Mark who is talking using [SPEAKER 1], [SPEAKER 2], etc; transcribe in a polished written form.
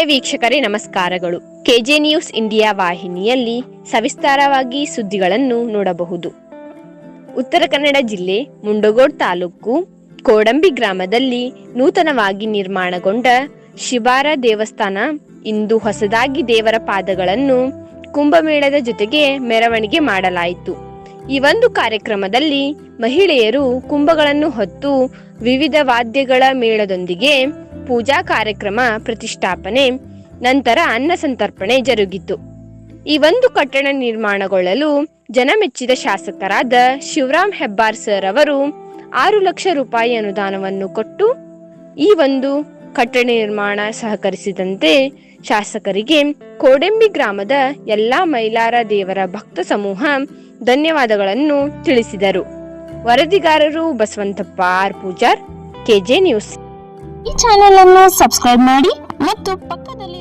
[SPEAKER 1] ಪ್ರಿಯ ವೀಕ್ಷಕರೇ ನಮಸ್ಕಾರಗಳು. K J news India ವಾಹಿನಿಯಲ್ಲಿ ಸವಿಸ್ತಾರವಾಗಿ ಸುದ್ದಿಗಳನ್ನು ನೋಡಬಹುದು. ಉತ್ತರ ಕನ್ನಡ ಜಿಲ್ಲೆ ಮುಂಡಗೋಡ್ ತಾಲೂಕು ಕೋಡಂಬಿ ಗ್ರಾಮದಲ್ಲಿ ನೂತನವಾಗಿ ನಿರ್ಮಾಣಗೊಂಡ ಶಿಬಾರ ದೇವಸ್ಥಾನ ಇಂದು ಹೊಸದಾಗಿ ದೇವರ ಪಾದಗಳನ್ನು ಕುಂಭಮೇಳದ ಜೊತೆಗೆ ಮೆರವಣಿಗೆ ಮಾಡಲಾಯಿತು. ಈ ಒಂದು ಕಾರ್ಯಕ್ರಮದಲ್ಲಿ ಮಹಿಳೆಯರು ಕುಂಭಗಳನ್ನು ಹೊತ್ತು ವಿವಿಧ ವಾದ್ಯಗಳ ಮೇಳದೊಂದಿಗೆ ಪೂಜಾ ಕಾರ್ಯಕ್ರಮ ಪ್ರತಿಷ್ಠಾಪನೆ ನಂತರ ಅನ್ನ ಸಂತರ್ಪಣೆ ಜರುಗಿತು. ಈ ಒಂದು ಕಟ್ಟಡ ನಿರ್ಮಾಣಗೊಳ್ಳಲು ಜನಮೆಚ್ಚಿದ ಶಾಸಕರಾದ ಶಿವರಾಮ್ ಹೆಬ್ಬಾರ್ ಸರ್ ಅವರು 6 ಲಕ್ಷ ರೂಪಾಯಿ ಅನುದಾನವನ್ನು ಕೊಟ್ಟು ಈ ಒಂದು ಕಟ್ಟಡ ನಿರ್ಮಾಣ ಸಹಕರಿಸಿದಂತೆ ಶಾಸಕರಿಗೆ ಕೋಡಂಬಿ ಗ್ರಾಮದ ಎಲ್ಲಾ ಮೈಲಾರ ದೇವರ ಭಕ್ತ ಸಮೂಹ ಧನ್ಯವಾದಗಳನ್ನು ತಿಳಿಸಿದರು. ವರದಿಗಾರರು Basavantappa R Pujar, KJ news.
[SPEAKER 2] ಈ ಚಾನೆಲ್ ಅನ್ನು ಸಬ್ಸ್ಕ್ರೈಬ್ ಮಾಡಿ ಮತ್ತು ಪಕ್ಕದಲ್ಲಿ